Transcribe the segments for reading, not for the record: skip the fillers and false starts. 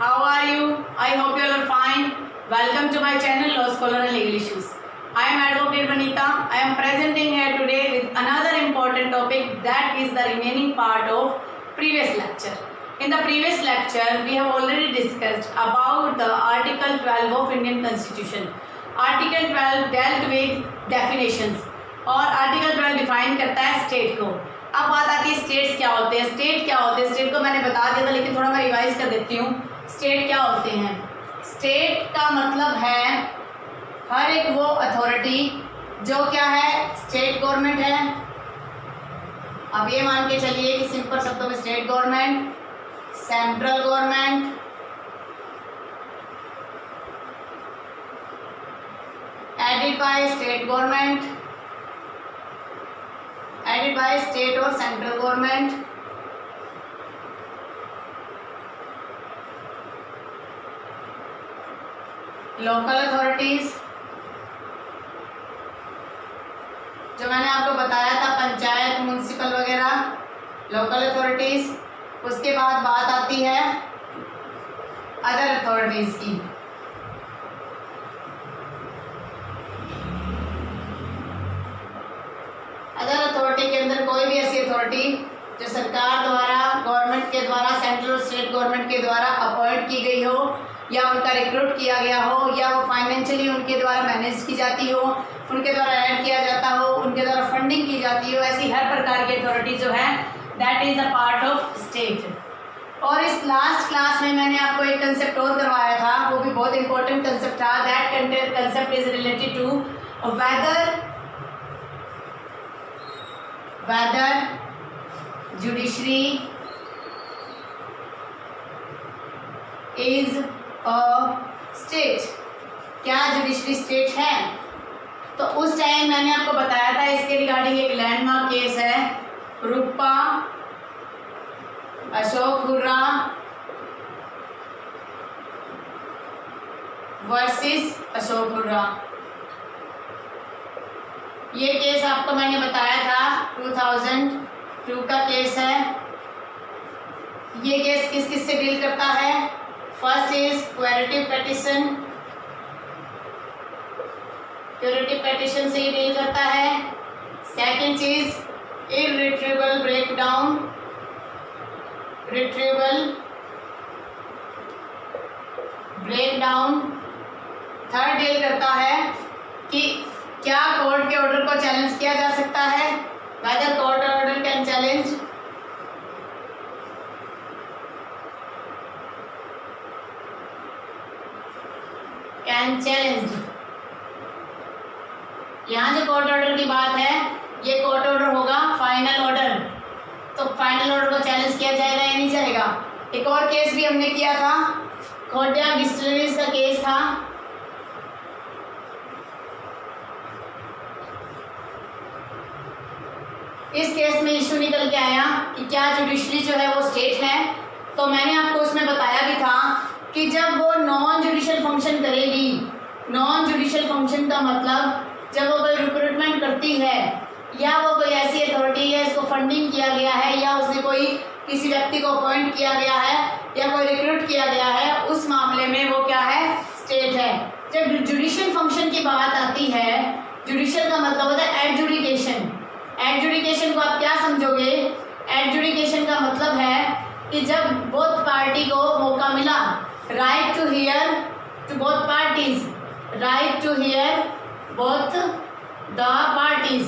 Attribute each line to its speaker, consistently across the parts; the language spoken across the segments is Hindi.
Speaker 1: How are you? I hope you all are fine. Welcome to my channel Law Scholar and Legal Issues. I am Advocate Vanita. I am presenting here today with another important topic, that is the remaining part of previous lecture. In the previous lecture, we have already discussed about the Article 12 of Indian Constitution. Article 12 dealt with definitions और Article 12 डिफाइन करता है स्टेट को. अब बात आती है स्टेट्स क्या होते हैं. स्टेट क्या होते हैं, स्टेट को मैंने बता दिया था लेकिन थोड़ा मैं रिवाइज कर देती हूँ. स्टेट क्या होते हैं. स्टेट का मतलब है हर एक वो अथॉरिटी जो क्या है स्टेट गवर्नमेंट है. अब ये मान के चलिए कि सिंपल शब्दों में state government, central government, added by state government, added by state और सेंट्रल गवर्नमेंट, लोकल अथॉरिटीज जो मैंने आपको बताया था, पंचायत, म्युनिसिपल वगैरह, लोकल अथॉरिटीज. उसके बाद बात आती है अदर अथॉरिटीज की. अदर अथॉरिटी के अंदर कोई भी ऐसी अथॉरिटी जो सरकार द्वारा, गवर्नमेंट के द्वारा, सेंट्रल और स्टेट गवर्नमेंट के द्वारा अपॉइंट की गई हो, या उनका रिक्रूट किया गया हो, या वो फाइनेंशियली उनके द्वारा मैनेज की जाती हो, उनके द्वारा ऐड किया जाता हो, उनके द्वारा फंडिंग की जाती हो, ऐसी हर प्रकार की अथॉरिटी जो है that is a part of state. और इस लास्ट क्लास में मैंने आपको it कंसेप्ट और करवाया था, वो भी बहुत इंपॉर्टेंट कंसेप्ट था. That concept is related to whether judiciary is a state. क्या जुडिशरी स्टेट है. तो उस टाइम मैंने आपको बताया था इसके रिगार्डिंग एक लैंडमार्क केस है, रूपा अशोक हुर्रा वर्सेस अशोक हुर्रा. ये केस आपको मैंने बताया था 2002 का केस है. ये केस किस किस से डील करता है. First is curative petition, curative petition से ही डील करता है. सेकंड चीज irretrievable breakdown, retrievable breakdown. Third deal करता है कि क्या कोर्ट के ऑर्डर को चैलेंज किया जा सकता है, whether court order can challenge. यहाँ जो कोर्ट ऑर्डर की बात है, ये कोर्ट ऑर्डर होगा फाइनल ऑर्डर. तो फाइनल ऑर्डर को चैलेंज किया जाएगा या नहीं जाएगा. एक और केस भी हमने किया था, खोडिया डिस्टिलरीज का केस था. इस केस में इशू निकल के आया कि क्या जुडिशरी जो है वो स्टेट है. तो मैंने आपको उसमें बताया भी था कि जब वो नॉन जुडिशियल फंक्शन करेगी, नॉन जुडिशियल फंक्शन का मतलब जब वो कोई रिक्रूटमेंट करती है, या वो कोई ऐसी अथॉरिटी है इसको फंडिंग किया गया है, या उसने कोई किसी व्यक्ति को अपॉइंट किया गया है, या कोई रिक्रूट किया गया है, उस मामले में वो क्या है स्टेट है. जब जुडिशियल फंक्शन की बात आती है, जुडिशियल का मतलब होता है एडजुडिकेशन. एडजुडिकेशन को आप क्या समझोगे. एडजुडिकेशन का मतलब है कि जब बोथ पार्टी को मौका मिला, right to hear to both parties, right to hear both the parties,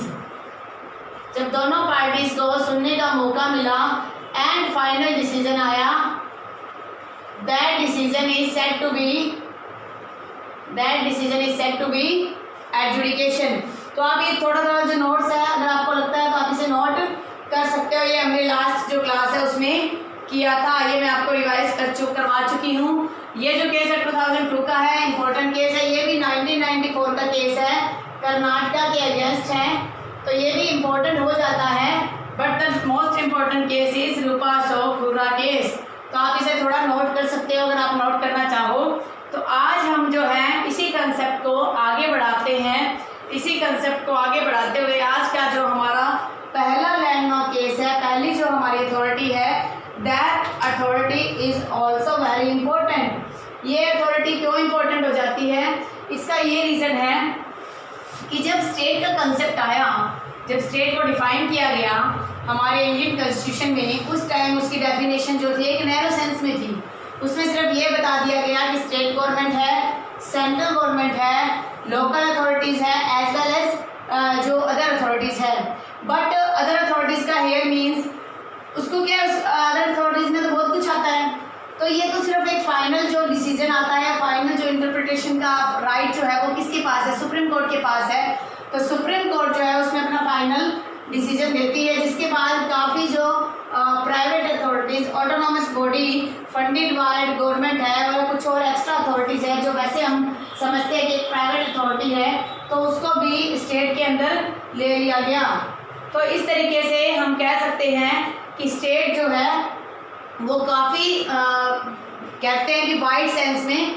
Speaker 1: जब दोनों पार्टीज को सुनने का मौका मिला एंड फाइनल डिसीजन आया, that decision is said to be adjudication. तो आप ये थोड़ा थोड़ा जो नोट्स है, अगर आपको लगता है तो आप इसे नोट कर सकते हो. ये हमने लास्ट जो क्लास है उसमें किया था, ये मैं आपको रिवाइज करवा चुकी हूँ. ये जो केस है 2002 का है, इंपॉर्टेंट केस है. ये भी 1994 का केस है, कर्नाटका के अगेंस्ट है, तो ये भी इम्पोर्टेंट हो जाता है. But the most important case is Rupa Ashok hurrah case. तो आप इसे थोड़ा नोट कर सकते हो अगर आप नोट करना चाहो. तो आज हम जो है इसी कंसेप्ट को आगे बढ़ाते हैं. इसी कंसेप्ट को आगे बढ़ाते हुए आज का जो हमारा पहला लैंडमार्क केस है, पहली जो हमारी अथॉरिटी है, that authority is also very important. ये अथॉरिटी क्यों इम्पोर्टेंट हो जाती है? इसका ये रीज़न है कि जब स्टेट का कंसेप्ट आया, जब स्टेट को डिफाइन किया गया हमारे इंडियन कॉन्स्टिट्यूशन में, उस टाइम उसकी डेफिनेशन जो थी एक नैरो सेंस में थी। उसमें सिर्फ ये बता दिया गया कि स्टेट गवर्नमेंट है, सेंट्रल गवर्नमेंट है, लोकल अथॉरिटीज़ है, एज वेल एज जो अदर अथॉरिटीज़ है। बट अदर अथॉरिटीज़ का हेयर मीन्स उसको क्या, अदर अथॉरिटीज़ में तो बहुत कुछ आता है, तो ये तो सिर्फ एक फाइनल जो डिसीजन आता है, फाइनल जो इंटरप्रिटेशन का राइट जो है वो किसके पास है? सुप्रीम कोर्ट के पास है। तो सुप्रीम कोर्ट जो है उसमें अपना फाइनल डिसीजन देती है, जिसके बाद काफ़ी जो private authorities, autonomous body funded by government है, और कुछ और एक्स्ट्रा अथॉरिटीज़ है जो वैसे हम समझते हैं कि एक प्राइवेट अथॉरिटी है, तो उसको भी स्टेट के अंदर ले लिया गया। तो इस तरीके से हम कह सकते हैं कि स्टेट जो है वो काफ़ी कहते हैं कि वाइड सेंस में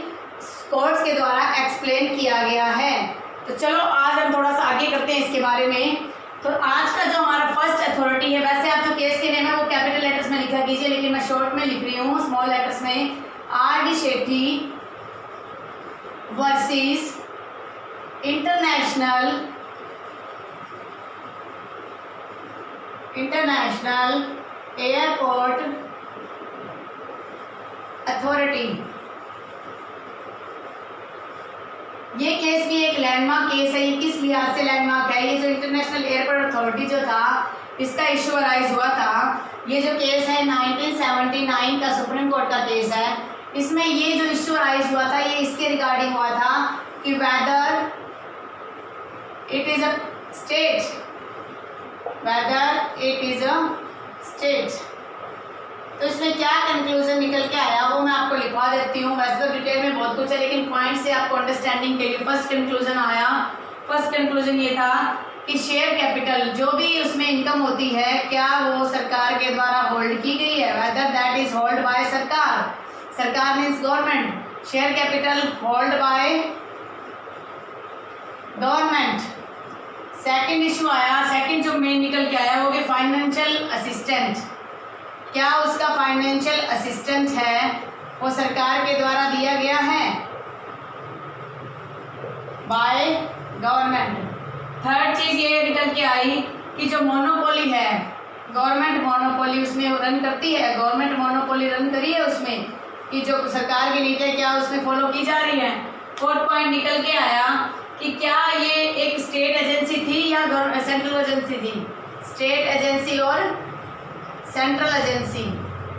Speaker 1: कोर्ट्स के द्वारा एक्सप्लेन किया गया है। तो चलो आज हम थोड़ा सा आगे करते हैं इसके बारे में। तो आज का जो हमारा फर्स्ट अथॉरिटी है, वैसे आप जो केस के नेम है वो कैपिटल लेटर्स में लिखा कीजिए, लेकिन मैं शॉर्ट में लिख रही हूँ स्मॉल लेटर्स में। R D Shetty versus international airport authority. ये केस भी एक लैंडमार्क केस है। ये किस लिहाज से लैंडमार्क है? ये जो इंटरनेशनल एयरपोर्ट अथॉरिटी जो था, इसका इशू अराइज हुआ था, ये जो केस है 1979 का सुप्रीम कोर्ट का केस है। इसमें ये जो इशू अराइज हुआ था ये इसके रिगार्डिंग हुआ था कि whether it is a state, तो इसमें क्या कंक्लूजन निकल के आया वो मैं आपको लिखवा देती हूँ। वैसे तो डिटेल में बहुत कुछ है, लेकिन पॉइंट से आपको अंडरस्टैंडिंग के लिए फर्स्ट कंक्लूजन ये था कि शेयर कैपिटल जो भी उसमें इनकम होती है, क्या वो सरकार के द्वारा होल्ड की गई है? Whether that is hold by सरकार means government. Share capital hold by government. Second issue आया, सेकंड जो मेन निकल के आया वो कि फाइनेंशियल असिस्टेंट, क्या उसका फाइनेंशियल असिस्टेंट है वो सरकार के द्वारा दिया गया है बाय गवर्नमेंट। थर्ड चीज़ ये निकल के आई कि जो मोनोपोली है, गवर्नमेंट मोनोपोली उसमें रन करती है, गवर्नमेंट मोनोपोली रन करी है उसमें, कि जो सरकार की नीति क्या उसमें फॉलो की जा रही है। फोर्थ पॉइंट निकल के आया कि क्या ये एक स्टेट एजेंसी थी या सेंट्रल एजेंसी थी? स्टेट एजेंसी और सेंट्रल एजेंसी।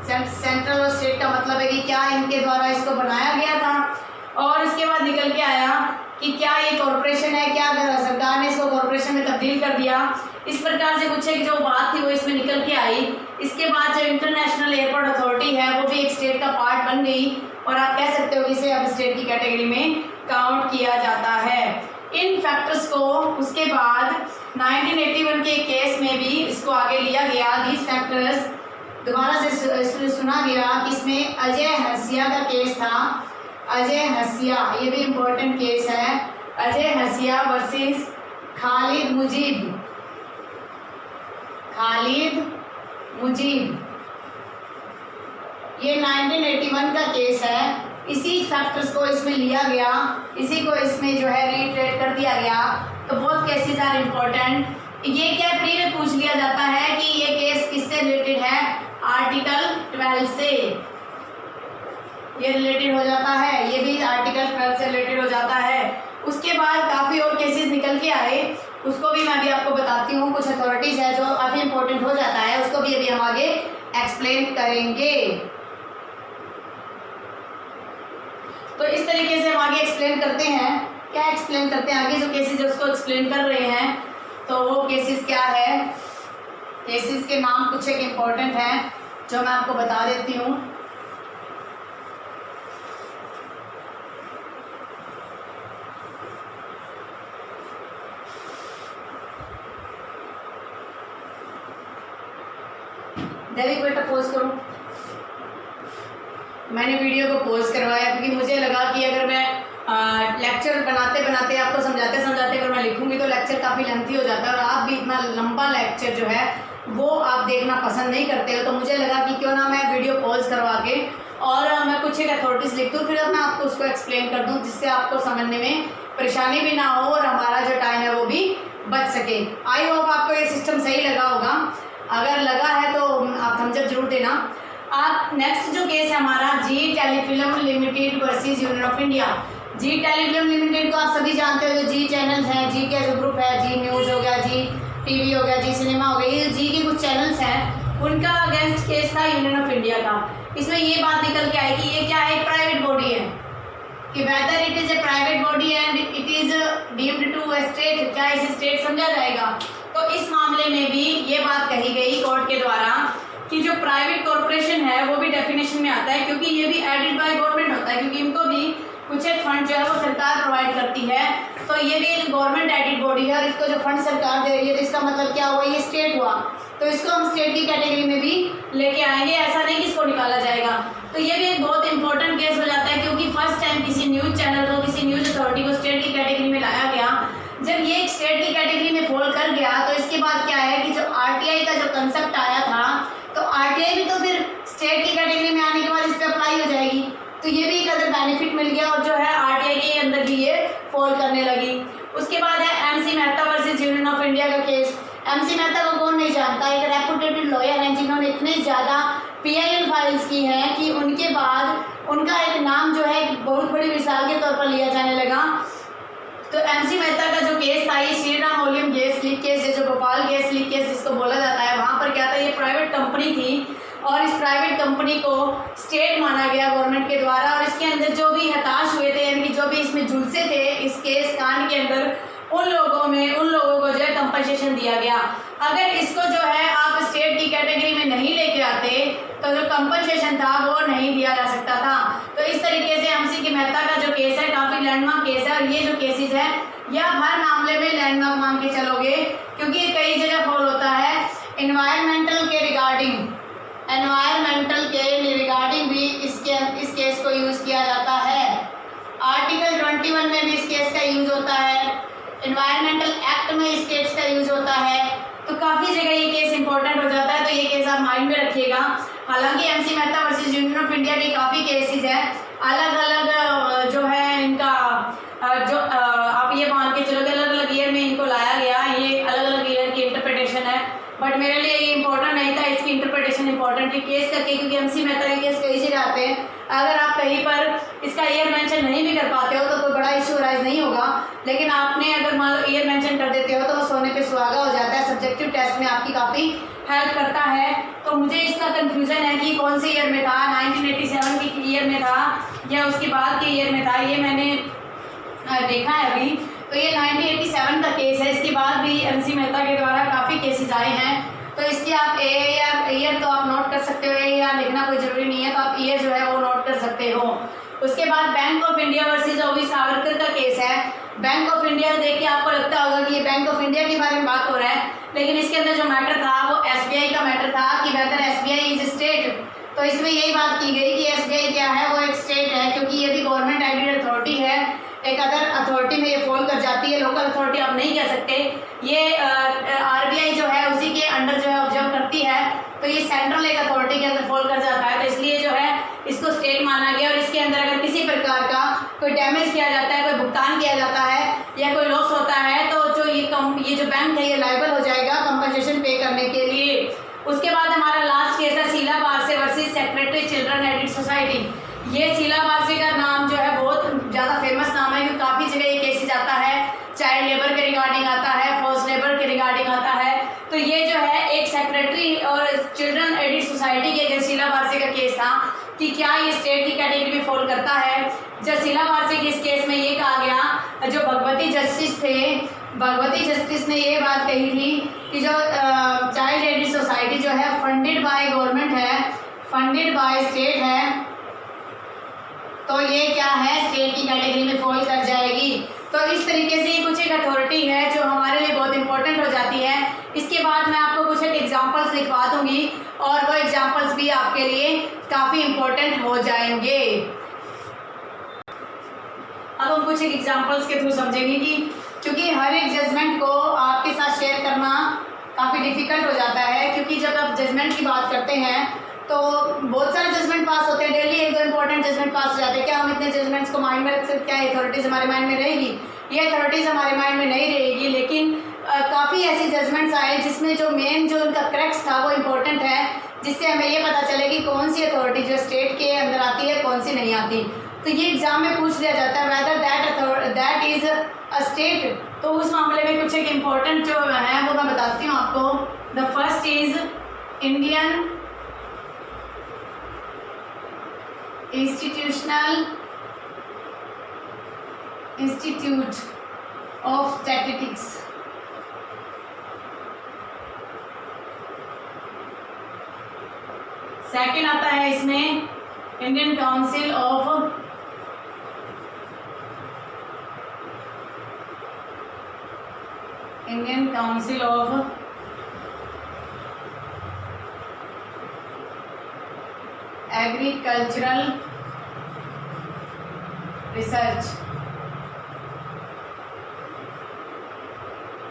Speaker 1: सेंट्रल और स्टेट का मतलब है कि क्या इनके द्वारा इसको बनाया गया था। और इसके बाद निकल के आया कि क्या ये कॉरपोरेशन है, क्या सरकार ने इसको कॉरपोरेशन में तब्दील कर दिया। इस प्रकार से कुछ एक जो बात थी वो इसमें निकल के आई। इसके बाद जो इंटरनेशनल एयरपोर्ट अथॉरिटी है वो भी एक स्टेट का पार्ट बन गई, और आप कह सकते हो कि इसे अब स्टेट की कैटेगरी में काउंट किया जाता है। इन फैक्टर्स को उसके बाद 1981 के केस में भी इसको आगे लिया गया। दीज फैक्टर्स दोबारा से सुना गया कि इसमें अजय हसिया का केस था। अजय हसिया, ये भी इम्पोर्टेंट केस है। अजय हसिया वर्सेस खालिद मुजीब, ये 1981 का केस है। इसी फैक्टर्स को इसमें लिया गया, इसी को इसमें जो है रीट्रेट कर दिया गया। तो बहुत केसेस आर इम्पोर्टेंट। ये क्या प्री में पूछ लिया जाता है कि ये केस किससे रिलेटेड है? आर्टिकल 12 से ये रिलेटेड हो जाता है, ये भी आर्टिकल 12 से रिलेटेड हो जाता है। उसके बाद काफ़ी और केसेस निकल के आए, उसको भी मैं अभी आपको बताती हूँ। कुछ अथॉरिटीज़ है जो काफ़ी इंपॉर्टेंट हो जाता है, उसको भी अभी हम आगे एक्सप्लेन करेंगे। तो इस तरीके से हम आगे एक्सप्लेन करते हैं। क्या एक्सप्लेन करते हैं? आगे जो केसेस है उसको एक्सप्लेन कर रहे हैं। तो वो केसेस क्या है? केसेस के नाम कुछ एक इम्पोर्टेंट हैं जो मैं आपको बता देती हूँ। देविक बेटा पॉज करो। मैंने वीडियो को पॉज करवाया क्योंकि मुझे लगा कि अगर मैं लेक्चर बनाते बनाते आपको समझाते समझाते अगर मैं लिखूंगी तो लेक्चर काफ़ी लेंथी हो जाता है, और आप भी इतना लंबा लेक्चर जो है वो आप देखना पसंद नहीं करते हो। तो मुझे लगा कि क्यों ना मैं वीडियो पॉज करवा के और मैं कुछ कुछ एक अथॉरिटीज़ लिख दूँ, फिर मैं आपको उसको एक्सप्लेन कर दूँ, जिससे आपको समझने में परेशानी भी ना हो और हमारा जो टाइम है वो भी बच सके। आई होप आपको ये सिस्टम सही लगा होगा। अगर लगा है तो आप थम्स अप जरूर देना। आप नेक्स्ट जो केस है हमारा Zee telefilm limited versus union of India. Zee telefilm limited को आप सभी जानते हो, जो जी चैनल्स हैं, जी का जो ग्रुप है, जी न्यूज़ हो गया, जी टीवी हो गया, जी सिनेमा हो गया, ये जी के कुछ चैनल्स हैं, उनका अगेंस्ट केस था यूनियन ऑफ इंडिया का। इसमें ये बात निकल के आई कि ये क्या है, प्राइवेट बॉडी है, कि whether it is a private body and it is deemed to a state, क्या इसे स्टेट समझा जाएगा। तो इस मामले में भी ये बात कही गई कोर्ट के द्वारा कि जो प्राइवेट कॉरपोरेशन है वो भी डेफिनेशन में आता है, क्योंकि ये भी एडेड बाय गवर्नमेंट होता है, क्योंकि इनको भी कुछ एक फंड जो है वो सरकार प्रोवाइड करती है। तो ये भी एक गवर्नमेंट एडेड बॉडी है और इसको जो फंड सरकार दे रही है, तो इसका मतलब क्या हुआ, ये स्टेट हुआ, तो इसको हम स्टेट की कैटेगरी में भी लेके आएंगे, ऐसा नहीं कि इसको निकाला जाएगा। तो ये भी एक बहुत इंपॉर्टेंट केस हो जाता है, क्योंकि फर्स्ट टाइम किसी न्यूज़ चैनल को, किसी न्यूज़ अथॉरिटी को स्टेट की कैटेगरी में लाया गया। जब ये एक स्टेट की कैटेगरी में फॉल कर गया, तो इसके बाद क्या है कि जो आरटीआई का जो कंसेप्ट आया था, तो आरटीआई भी तो फिर स्टेट की कैटेगरी में आने के बाद इस पर अप्लाई हो जाएगी। तो ये भी एक अदर बेनिफिट मिल गया और जो है आरटीआई के अंदर भी ये फॉल करने लगी। उसके बाद है MC Mehta versus union of India का केस। एमसी मेहता को कौन नहीं जानता, एक रेपुटेड लॉयर हैं जिन्होंने इतने ज़्यादा पीआईएल फाइल्स की हैं कि उनके बाद उनका एक नाम जो है बहुत बड़ी मिसाल के तौर पर लिया जाने लगा। तो एमसी मेहता का जो केस था, ये Shri Ram oleum gas leak case, जो भोपाल गैस लीक केस जिसको बोला जाता है, वहाँ पर क्या था, ये प्राइवेट कंपनी थी और इस प्राइवेट कंपनी को स्टेट माना गया गवर्नमेंट के द्वारा, और इसके अंदर जो भी हताश हुए थे, यानी कि जो भी इसमें झुलसे थे इस केस कांड के अंदर, उन लोगों को जो है कंपनसेशन दिया गया। अगर इसको जो है आप स्टेट की कैटेगरी में नहीं लेके आते तो जो कंपनसेशन था वो नहीं दिया जा सकता था। तो इस तरीके से एमसी के मेहता का जो केस है काफ़ी लैंडमार्क केस है, और ये जो केसेस है यह हर मामले में लैंडमार्क मान के चलोगे, क्योंकि ये कई जगह फॉल होता है। एनवायरमेंटल के रिगार्डिंग भी इस केस को यूज़ किया जाता है। आर्टिकल 21 में भी इस केस का यूज़ होता है, एनवायरमेंटल एक्ट में इस केस का यूज़ होता है। तो काफ़ी जगह ये केस इंपॉर्टेंट हो जाता है, तो ये केस आप माइंड में रखिएगा। हालांकि MC Mehta versus union of India के काफ़ी केसेस हैं, अलग अलग जो है इनका जो आप ये मान के चलो कि अलग अलग ईयर में इनको लाया गया, ये अलग अलग ईयर की इंटरप्रिटेशन है, बट मेरे लिए ये इंपॉर्टेंट नहीं था, इसकी इंटरप्रिटेशन इंपॉर्टेंट है केस करके, क्योंकि एमसी मेहता के केस कई जगह आते हैं। अगर आप कहीं पर इसका ईयर मेंशन नहीं भी कर पाते हो तो कोई बड़ा इशू राइज नहीं होगा, लेकिन आपने अगर मान लो ईयर मेंशन कर देते हो तो वो सोने पे सुहागा हो जाता है, सब्जेक्टिव टेस्ट में आपकी काफ़ी हेल्प करता है। तो मुझे इसका कंफ्यूजन है कि कौन से ईयर में था, 1987 की ईयर में था या उसके बाद के ईयर में था, ये मैंने देखा है अभी। तो ये 1987 का केस है, इसके बाद भी एमसी मेहता के द्वारा काफ़ी केसेस आए हैं। तो इसकी आप ईयर तो आप नोट कर सकते हो, ईयर लिखना कोई ज़रूरी नहीं है, तो आप ईयर जो है वो नोट कर सकते हो। उसके बाद बैंक ऑफ इंडिया वर्सेस ओवी सावरकर का केस है। बैंक ऑफ इंडिया देख के आपको लगता होगा कि ये बैंक ऑफ इंडिया के बारे में बात हो रहा है, लेकिन इसके अंदर जो मैटर था वो एसबीआई का मैटर था कि वेदर एसबीआई इज स्टेट। तो इसमें यही बात की गई कि एसबीआई क्या है, वो एक स्टेट है, क्योंकि ये भी गवर्नमेंट एडेड अथॉरिटी है, एक अदर अथॉरिटी में ये फॉल कर जाती है, लोकल अथॉरिटी आप नहीं कह सकते। ये आरबीआई जो है उसी के अंडर जो है ऑब्जर्व करती है, तो ये सेंट्रल एक अथॉरिटी के अंदर फॉल कर जाता है, तो इसलिए जो है इसको स्टेट माना गया। और इसके अंदर अगर किसी प्रकार का कोई डैमेज किया जाता है, कोई भुगतान किया जाता है या कोई लॉस होता है, तो जो ये जो बैंक है ये लायबल हो जाएगा कंपनसेशन पे करने के लिए। उसके बाद हमारा लास्ट केस है Sheela Barse versus secretary children aided society. ये शीला बारसे का नाम जो है बहुत ज़्यादा फेमस नाम है, क्योंकि काफ़ी जगह ये केसेज आता है, चाइल्ड लेबर के रिगार्डिंग आता है, फोर्स लेबर के रिगार्डिंग आता है। तो ये जो है एक सेक्रेटरी और चिल्ड्रन एडेड सोसाइटी के अगेंस्ट शीला बारसे का केस था कि क्या ये स्टेट की कैटेगरी में फॉल करता है। जब शीला बारसे के इस केस में ये कहा गया, जो भगवती जस्टिस थे, भगवती जस्टिस ने ये बात कही थी कि जो चाइल्ड एडेड सोसाइटी जो है फंडेड बाय गवर्नमेंट है, फंडेड बाय स्टेट है, तो ये क्या है, स्टेट की कैटेगरी में फॉल कर जाएगी। तो इस तरीके से ये कुछ एक अथॉरिटी है जो हमारे लिए बहुत इंपॉर्टेंट हो जाती है। इसके बाद मैं आपको कुछ एक एग्जांपल्स लिखवा दूंगी और वो एग्जांपल्स भी आपके लिए काफ़ी इंपॉर्टेंट हो जाएंगे। अब हम कुछ एक एग्जांपल्स के थ्रू समझेंगे कि क्योंकि हर एक जजमेंट को आपके साथ शेयर करना काफ़ी डिफ़िकल्ट हो जाता है, क्योंकि जब आप जजमेंट की बात करते हैं तो बहुत सारे जजमेंट पास होते हैं डेली, एक दो इंपॉर्टेंट जजमेंट पास हो जाते हैं। क्या हम इतने जजमेंट्स को माइंड में रख सकते हैं? अथॉरिटीज हमारे माइंड में रहेगी? ये अथॉरिटीज हमारे माइंड में नहीं रहेगी, लेकिन काफ़ी ऐसी जजमेंट्स आए जिसमें जो मेन जो उनका क्रैक्स था वो इम्पोर्टेंट है, जिससे हमें ये पता चले कि कौन सी अथॉरिटी जो स्टेट के अंदर आती है, कौन सी नहीं आती। तो ये एग्जाम में पूछ लिया जाता है whether that is a state. तो उस मामले में कुछ एक इम्पोर्टेंट जो है वो मैं बताती हूँ आपको। The first is Indian institute of statistics. Second आता है इसमें Indian council of agricultural research.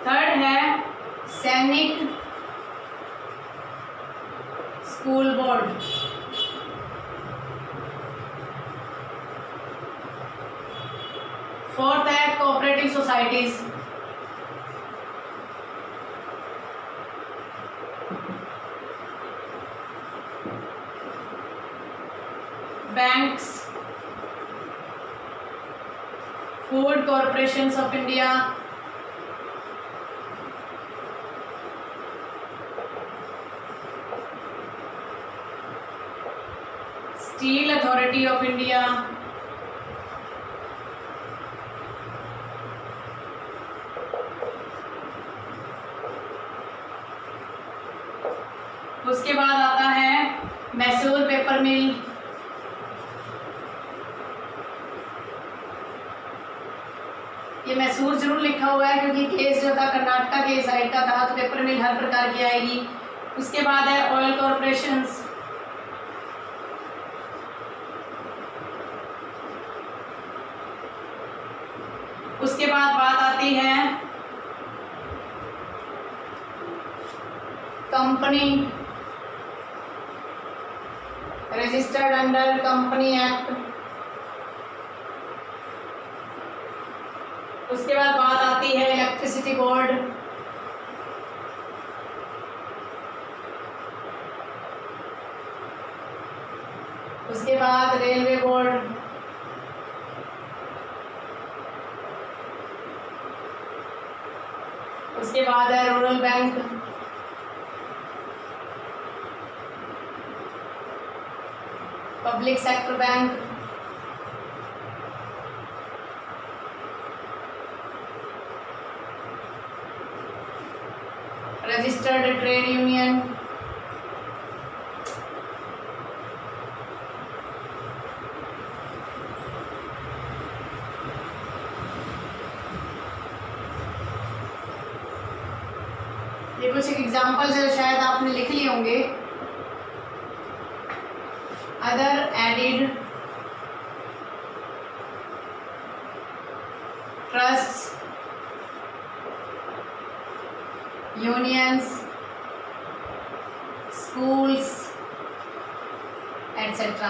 Speaker 1: Third है सैनिक स्कूल बोर्ड। फोर्थ है cooperative societies. Banks, food corporations of India, steel authority of India, उसके बाद आता है मैसूर पेपर मिल, ये मैसूर जरूर लिखा हुआ है क्योंकि केस जो था कर्नाटका के साइड का था, तो पेपर मिल हर प्रकार की आएगी। उसके बाद है ऑयल कॉरपोरेशंस, उसके बाद बात आती है company registered under company act. उसके बाद बात आती है इलेक्ट्रिसिटी बोर्ड, उसके बाद रेलवे बोर्ड, उसके बाद है rural bank, public sector bank, registered trade union, ये कुछ एग्जाम्पल्स है, शायद आपने लिख लिए होंगे। Other added trust, unions, schools etcetera.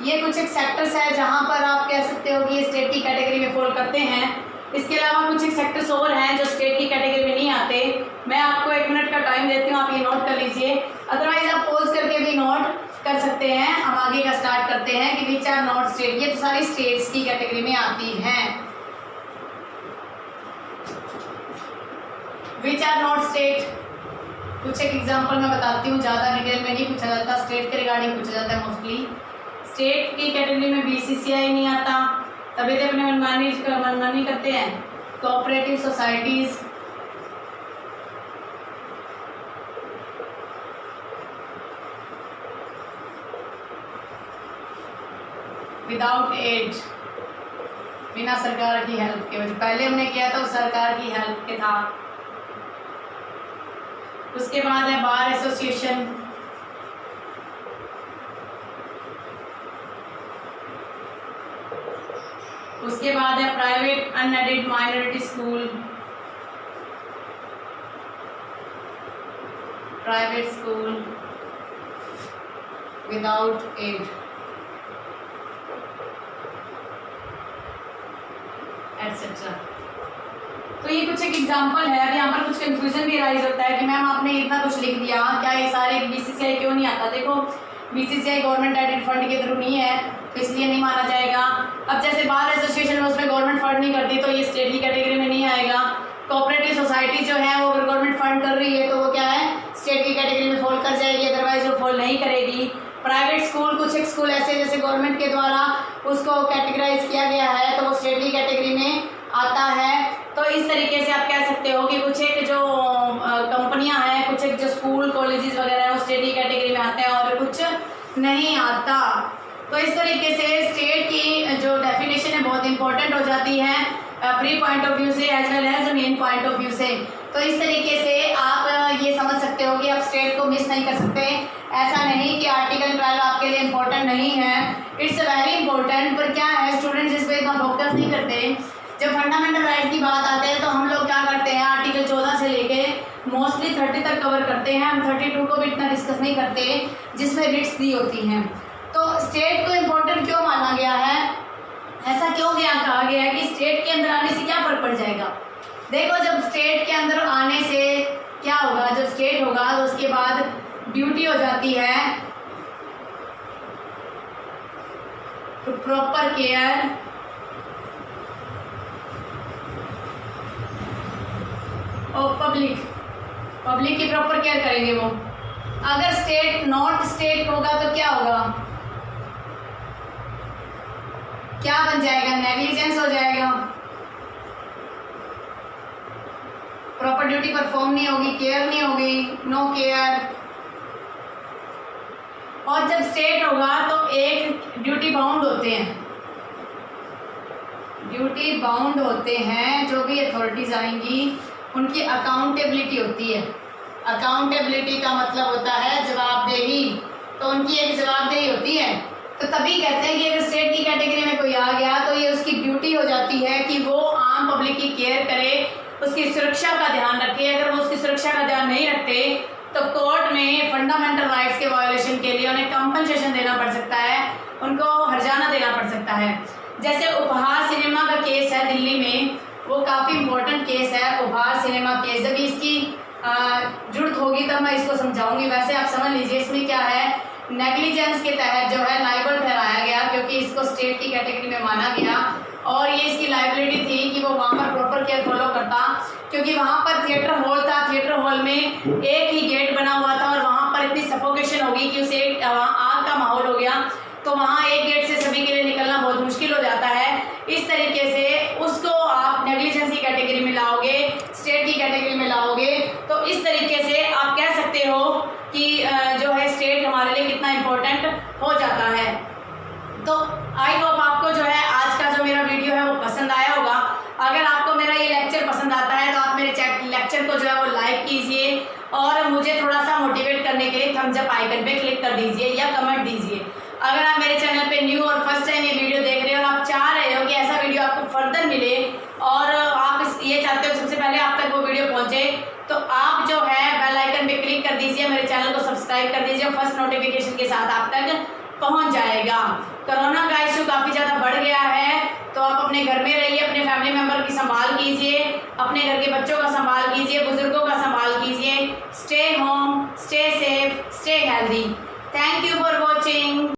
Speaker 1: ये कुछ एक सेक्टर्स है जहां पर आप कह सकते हो कि ये स्टेट की कैटेगरी में फॉल करते हैं। इसके अलावा कुछ एक सेक्टर्स और हैं जो स्टेट की कैटेगरी में नहीं आते। मैं आपको 1 मिनट का टाइम देती हूँ, आप ये नोट कर लीजिए, अदरवाइज आप पॉज करके भी नोट कर सकते हैं। हम आगे का स्टार्ट करते हैं कि विच आर नॉट स्टेट। ये तो सारी स्टेट्स की कैटेगरी में आती हैं। विच आर नॉट स्टेट, कुछ एक एग्जाम्पल मैं बताती हूँ, ज़्यादा डिटेल में नहीं पूछा जाता, स्टेट के रिगार्डिंग पूछा जाता है मोस्टली। स्टेट की कैटेगरी में BCCI नहीं आता, तभी तो अपने मनमानी करते हैं। कोऑपरेटिव सोसाइटीज, विदाउट एड, बिना सरकार की हेल्प के, पहले हमने किया था वो सरकार की हेल्प के था। उसके बाद है बार एसोसिएशन, उसके बाद है private unaided minority school, private school, without aid etcetera. तो ये कुछ एक एग्जांपल है। अब यहाँ पर कुछ कंफ्यूजन भी राइज होता है कि मैम आपने इतना कुछ लिख दिया, क्या ये सारे बीसीसीआई क्यों नहीं आता? देखो बीसीसीआई गवर्नमेंट एडेड फंड के थ्रू नहीं है तो इसलिए नहीं माना जाएगा। अब जैसे बार एसोसिएशन में उसमें गवर्नमेंट फंड नहीं करती तो ये स्टेट की कैटेगरी में नहीं आएगा। कोऑपरेटिव सोसाइटी जो है वो अगर गवर्नमेंट फंड कर रही है तो वो क्या है, स्टेट की कैटेगरी में फॉल कर जाएगी, अदरवाइज वो फॉल नहीं करेगी। प्राइवेट स्कूल, कुछ एक स्कूल ऐसे जैसे गवर्नमेंट के द्वारा उसको कैटेगराइज किया गया है तो वो स्टेट की कैटेगरी में आता है। तो इस तरीके से आप कह सकते हो कि कुछ एक जो कंपनियां हैं, कुछ एक जो स्कूल कॉलेजेस वगैरह है वो स्टेट की कैटेगरी में आते हैं और कुछ नहीं आता। तो इस तरीके से स्टेट की जो डेफिनेशन है बहुत इंपॉर्टेंट हो जाती है प्री पॉइंट ऑफ व्यू से as well as main point of view से। तो इस तरीके से आप ये समझ सकते हो कि आप स्टेट को मिस नहीं कर सकते। ऐसा नहीं कि आर्टिकल 12 आपके लिए इम्पोर्टेंट नहीं है, इट्स वेरी इंपॉर्टेंट। पर क्या है, स्टूडेंट जिस पे इतना फोकस नहीं करते। जब फंडामेंटल राइट्स की बात आते हैं तो हम लोग क्या करते हैं, आर्टिकल 14 से लेके मोस्टली 30 तक कवर करते हैं। हम 32 को भी इतना डिस्कस नहीं करते जिसमें रिट्स दी होती हैं। तो स्टेट को इम्पोर्टेंट क्यों माना गया है, ऐसा क्यों कहा गया है कि स्टेट के अंदर आने से क्या फर्क पड़ जाएगा? देखो जब स्टेट के अंदर आने से क्या होगा, जब स्टेट होगा तो उसके बाद ड्यूटी हो जाती है to proper care of public की प्रॉपर केयर करेंगे वो। अगर स्टेट नॉट स्टेट होगा तो क्या होगा, क्या बन जाएगा, नेग्लिजेंस हो जाएगा, प्रॉपर ड्यूटी परफॉर्म नहीं होगी, केयर नहीं होगी, नो केयर। और जब स्टेट होगा तो एक ड्यूटी बाउंड होते हैं, ड्यूटी बाउंड होते हैं, जो भी अथॉरिटीज आएंगी उनकी अकाउंटेबिलिटी होती है। अकाउंटेबिलिटी का मतलब होता है जवाबदेही, तो उनकी एक जवाबदेही होती है। तो तभी कहते हैं कि अगर स्टेट की कैटेगरी में कोई आ गया तो ये उसकी ड्यूटी हो जाती है कि वो आम पब्लिक की केयर करे, उसकी सुरक्षा का ध्यान रखे। अगर वो उसकी सुरक्षा का ध्यान नहीं रखते तो कोर्ट में फंडामेंटल राइट्स के वायोलेशन के लिए उन्हें कंपनसेशन देना पड़ सकता है, उनको हर्जाना देना पड़ सकता है। जैसे उपहार सिनेमा का केस है दिल्ली में, वो काफ़ी इम्पोर्टेंट केस है उपहार सिनेमा केस। जब इसकी जरूरत होगी तब मैं इसको समझाऊंगी। वैसे आप समझ लीजिए इसमें क्या है, नेग्लिजेंस के तहत जो है लाइबल ठहराया गया क्योंकि इसको स्टेट की कैटेगरी में माना गया और ये इसकी लाइबिलिटी थी कि वो वहाँ पर प्रॉपर केयर फॉलो करता, क्योंकि वहाँ पर थिएटर हॉल था, थिएटर हॉल में एक ही गेट बना हुआ था और वहाँ पर इतनी सफोकेशन होगी कि उसे आग का माहौल हो गया, तो वहाँ एक गेट से सभी के लिए निकलना बहुत मुश्किल हो जाता है। इस तरीके से उसको आप नेग्लिजेंस की कैटेगरी में लाओगे, स्टेट की कैटेगरी में लाओगे, तो इस तरीके से आप कह सकते हो कि जो है स्टेट हमारे लिए कितना इम्पोर्टेंट हो जाता है। तो आई होप आपको जो है आज का जो मेरा वीडियो है वो पसंद आया होगा। अगर आपको मेरा ये लेक्चर पसंद आता है तो आप मेरे लेक्चर को जो है वो लाइक कीजिए और मुझे थोड़ा सा मोटिवेट करने के लिए थम्स अप आइकन पे क्लिक कर दीजिए या कमेंट दीजिए। अगर आप मेरे चैनल पे न्यू और फर्स्ट टाइम ये वीडियो देख रहे हो और आप चाह रहे हो कि ऐसा वीडियो आपको फर्दर मिले और आप ये चाहते हो सबसे पहले आप तक वो वीडियो पहुंचे, तो आप जो है बेल आइकन पे क्लिक कर दीजिए, मेरे चैनल को सब्सक्राइब कर दीजिए, फर्स्ट नोटिफिकेशन के साथ आप तक पहुंच जाएगा। कोरोना का इशू काफ़ी ज़्यादा बढ़ गया है तो आप अपने घर में रहिए, अपने फैमिली मेम्बर की संभाल कीजिए, अपने घर के बच्चों का संभाल कीजिए, बुजुर्गों का संभाल कीजिए। Stay home, stay safe, stay healthy. Thank you for watching.